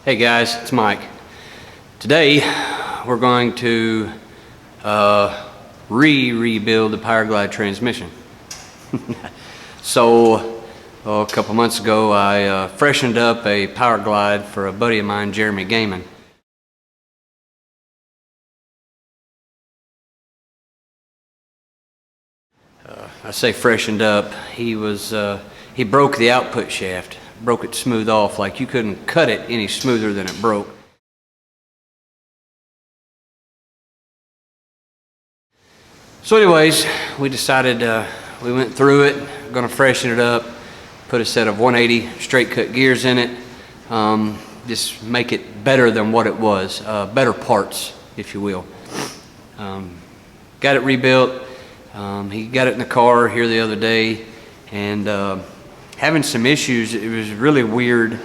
Hey guys, it's Mike. Today we're going to rebuild the Powerglide transmission. So a couple months ago I freshened up a Powerglide for a buddy of mine, Jeremy Gaiman. I say freshened up. He broke the output shaft, broke it smooth off, like you couldn't cut it any smoother than it broke. So anyways, we decided, we went through it, gonna freshen it up, put a set of 180 straight cut gears in it, just make it better than what it was, better parts, if you will. Got it rebuilt. He got it in the car here the other day, and having some issues. It was really weird.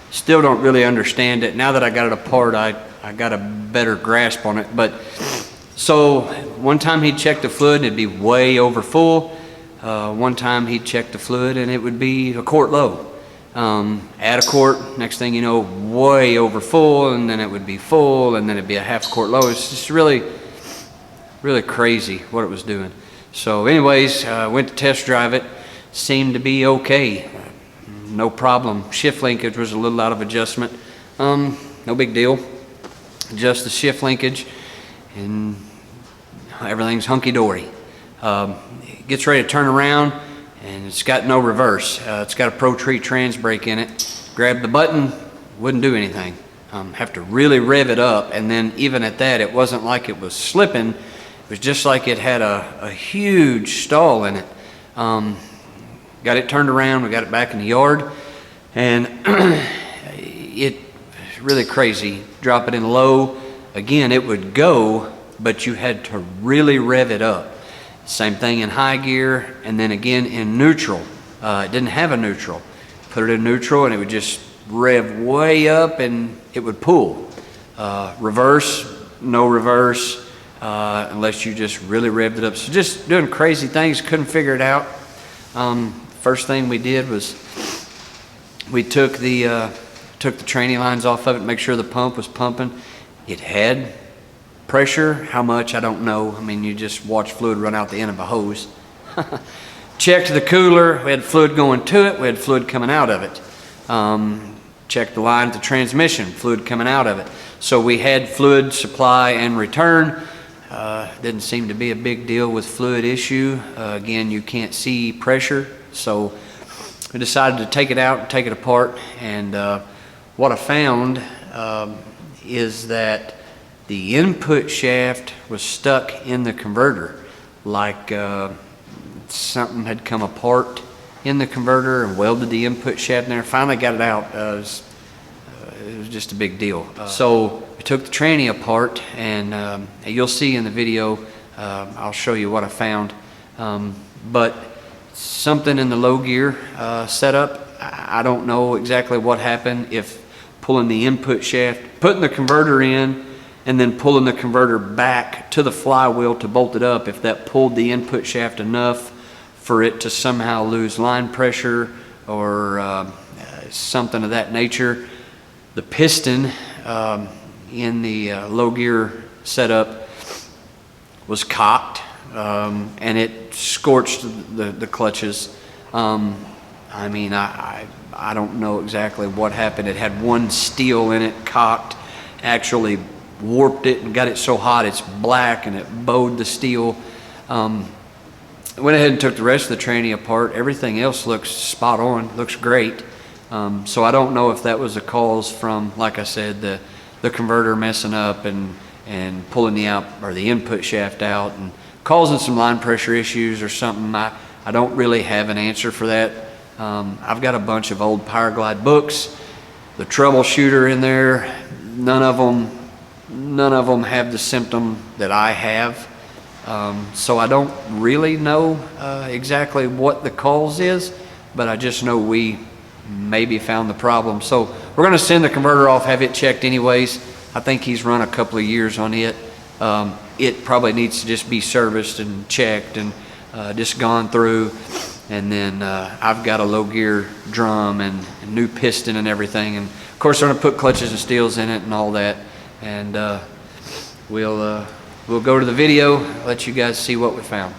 Still don't really understand it. Now that I got it apart, I got a better grasp on it. But so one time he'd check the fluid and it'd be way over full. One time he'd check the fluid and it would be a quart low. Add a quart, next thing you know, way over full, and then it would be full, and then it'd be a half quart low. It's just really crazy what it was doing. So anyways, went to test drive it. Seemed to be okay, no problem. Shift linkage was a little out of adjustment. No big deal. Adjust the shift linkage and everything's hunky-dory. It gets ready to turn around and it's got no reverse. It's got a Pro Tree trans brake in it. Grab the button, wouldn't do anything. Have to really rev it up, and then even at that, it wasn't like it was slipping. It was just like it had a huge stall in it. Got it turned around, we got it back in the yard, and it's really crazy. Drop it in low, again it would go, but you had to really rev it up. Same thing in high gear, and then again in neutral. It didn't have a neutral. Put it in neutral and it would just rev way up and it would pull. Reverse, no reverse, unless you just really revved it up. So just doing crazy things, couldn't figure it out. First thing we did was we took the tranny lines off of it, make sure the pump was pumping. It had pressure, how much I don't know. I mean, you just watch fluid run out the end of a hose. Checked the cooler, we had fluid going to it, we had fluid coming out of it. Checked the line at the transmission, fluid coming out of it. So we had fluid supply and return. Didn't seem to be a big deal with fluid issue. Again, you can't see pressure, so we decided to take it out and take it apart. And what I found is that the input shaft was stuck in the converter, like something had come apart in the converter and welded the input shaft in there. Finally got it out. It was just a big deal. So we took the tranny apart, and you'll see in the video, I'll show you what I found. But something in the low gear setup, I don't know exactly what happened. If pulling the input shaft, putting the converter in, and then pulling the converter back to the flywheel to bolt it up, if that pulled the input shaft enough for it to somehow lose line pressure or something of that nature. The piston in the low gear setup was cocked, and it scorched the clutches. I mean, I don't know exactly what happened. It had one steel in it, cocked, actually warped it and got it so hot it's black, and it bowed the steel. Went ahead and took the rest of the tranny apart. Everything else looks spot on, looks great. So I don't know if that was a cause from, like I said, the converter messing up and pulling the input shaft out and causing some line pressure issues or something. I don't really have an answer for that. I've got a bunch of old Powerglide books, the troubleshooter in there. None of them have the symptom that I have. So I don't really know exactly what the cause is, but I just know we maybe found the problem. So we're going to send the converter off, have it checked anyways. I think he's run a couple of years on it. It probably needs to just be serviced and checked and just gone through And then I've got a low gear drum and new piston and everything. And of course, we're gonna put clutches and steels in it and all that. And we'll go to the video, let you guys see what we found.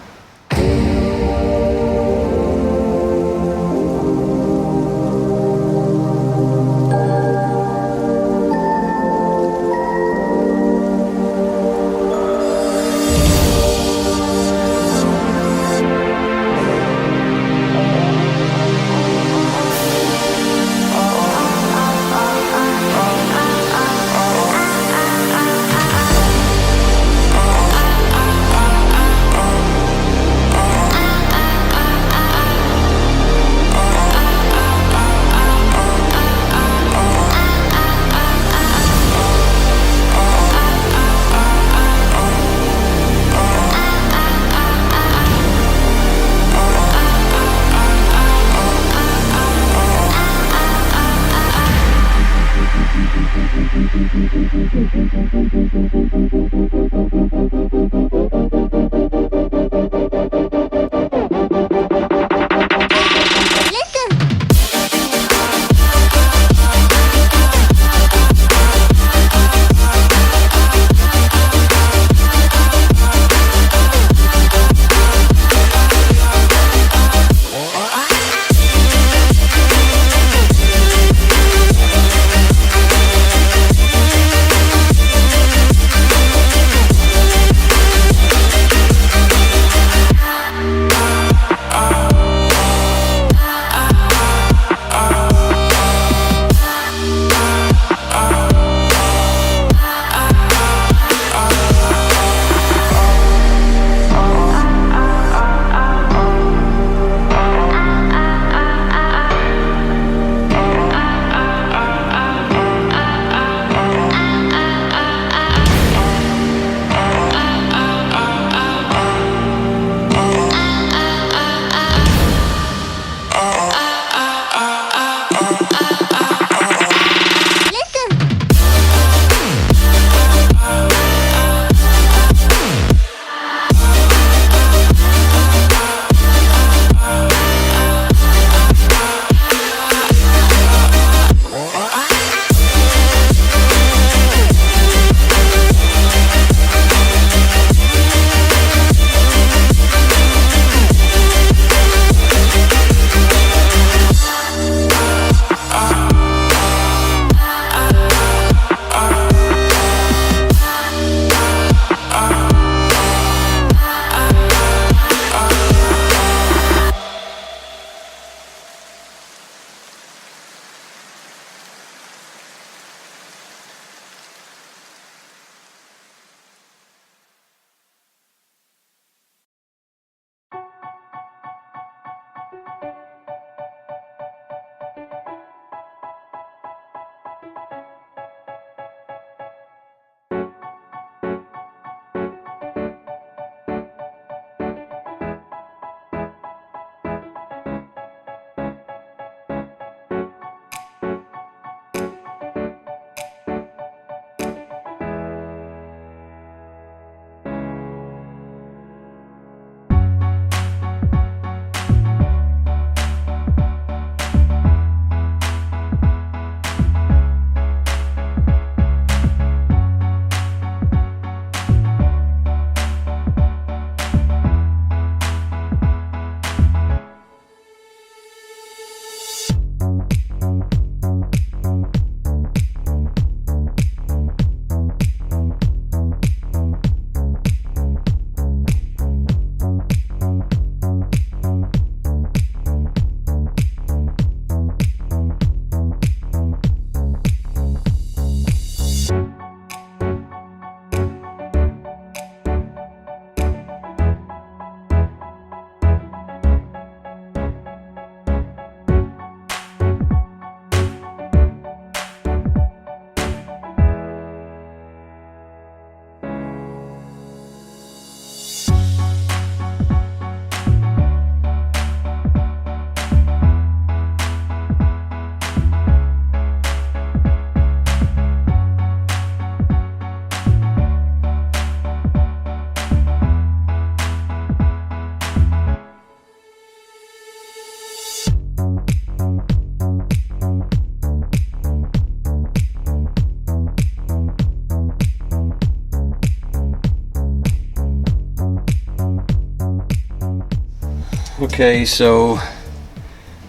Okay, so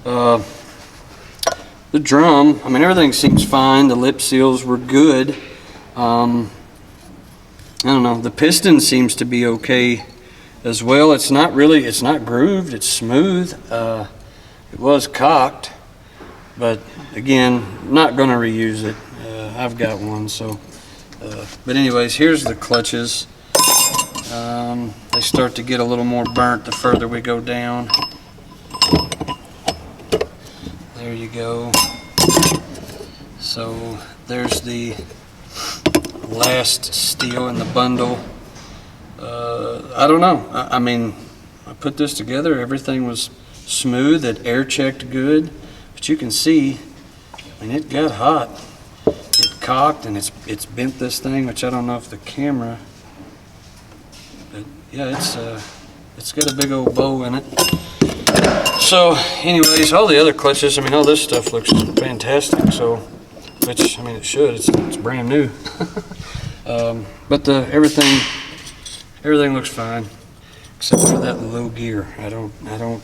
the drum, I mean, everything seems fine. The lip seals were good. I don't know, the piston seems to be okay as well. It's not grooved, it's smooth. It was cocked, but again, not gonna reuse it. I've got one, so. But anyways, here's the clutches. They start to get a little more burnt the further we go down. There you go. So there's the last steel in the bundle. I don't know. I mean, I put this together, everything was smooth, it air checked good, but you can see, I mean, it got hot. It cocked and it's bent this thing, which I don't know if the camera, but yeah, it's got a big old bow in it. So anyways, all the other clutches, I mean, all this stuff looks fantastic, so, which, I mean, it should, it's brand new. But everything looks fine, except for that low gear. I don't know.